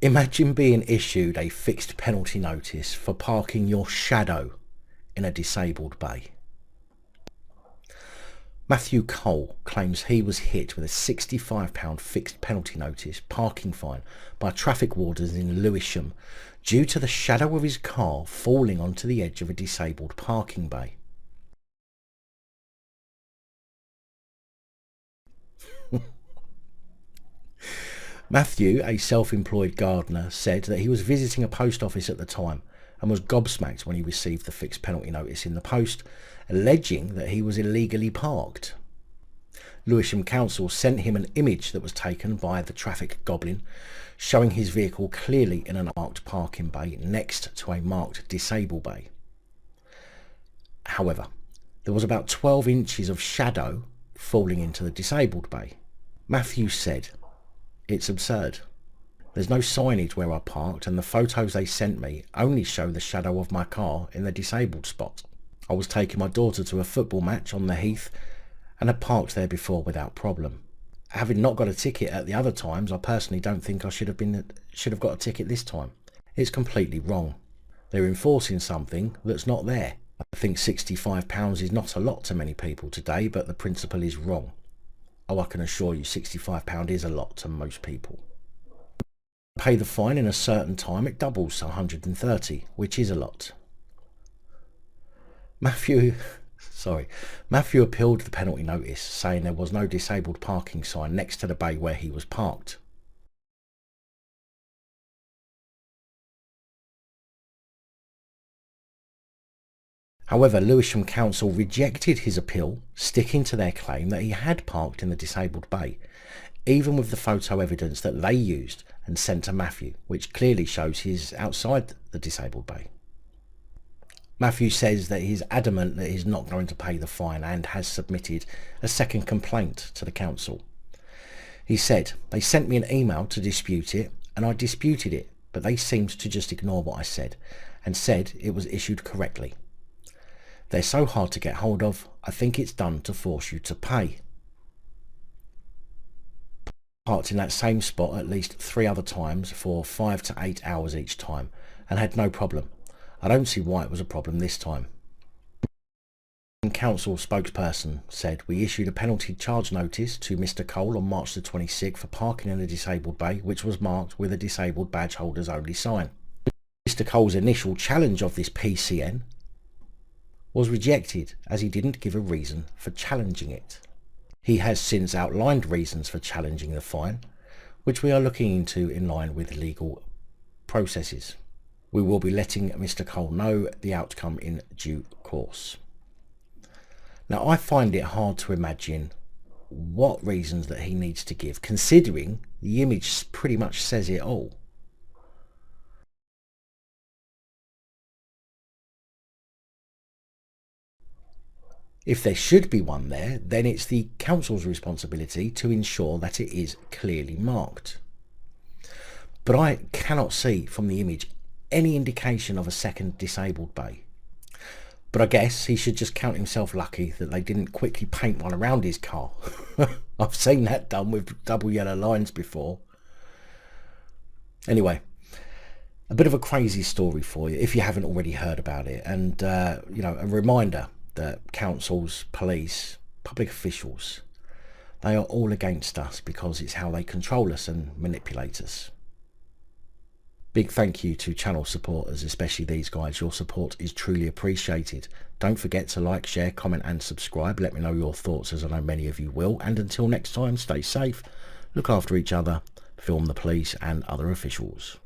Imagine being issued a fixed penalty notice for parking your shadow in a disabled bay. Matthew Cole claims he was hit with a £65 fixed penalty notice parking fine by traffic wardens in Lewisham due to the shadow of his car falling onto the edge of a disabled parking bay. Matthew, a self-employed gardener, said that he was visiting a post office at the time and was gobsmacked when he received the fixed penalty notice in the post, alleging that he was illegally parked. Lewisham Council sent him an image that was taken by the traffic Goblin, showing his vehicle clearly in an marked parking bay next to a marked disabled bay. However, there was about 12 inches of shadow falling into the disabled bay. Matthew said, "It's absurd. There's no signage where I parked, and the photos they sent me only show the shadow of my car in the disabled spot. I was taking my daughter to a football match on the heath and had parked there before without problem. Having not got a ticket at the other times, I personally don't think I should have got a ticket this time. It's completely wrong. They're enforcing something that's not there. I think £65 is not a lot to many people today, but the principle is wrong. Oh, I can assure you £65 is a lot to most people. Pay the fine in a certain time, it doubles to 130, which is a lot." Matthew appealed the penalty notice, saying there was no disabled parking sign next to the bay where he was parked. However, Lewisham Council rejected his appeal, sticking to their claim that he had parked in the disabled bay, even with the photo evidence that they used and sent to Matthew, which clearly shows he's outside the disabled bay. Matthew says that he's adamant that he's not going to pay the fine and has submitted a second complaint to the council. He said, "They sent me an email to dispute it, and I disputed it, but they seemed to just ignore what I said and said it was issued correctly. They're so hard to get hold of, I think it's done to force you to pay." Parked in that same spot at least 3 other times for 5 to 8 hours each time and had no problem. I don't see why it was a problem this time. The council spokesperson said, "We issued a penalty charge notice to Mr. Cole on March the 26th for parking in a disabled bay, which was marked with a disabled badge holders only sign. Mr. Cole's initial challenge of this PCN was rejected as he didn't give a reason for challenging it. He has since outlined reasons for challenging the fine, which we are looking into in line with legal processes. We will be letting Mr. Cole know the outcome in due course." Now, I find it hard to imagine what reasons that he needs to give, considering the image pretty much says it all. If there should be one there, then it's the council's responsibility to ensure that it is clearly marked. But I cannot see from the image any indication of a second disabled bay. But I guess he should just count himself lucky that they didn't quickly paint one around his car. I've seen that done with double yellow lines before. Anyway, a bit of a crazy story for you if you haven't already heard about it, and a reminder that councils, police, public officials, they are all against us because it's how they control us and manipulate us. Big thank you to channel supporters, especially these guys. Your support is truly appreciated. Don't forget to like, share, comment and subscribe. Let me know your thoughts, as I know many of you will. And until next time, stay safe, look after each other, film the police and other officials.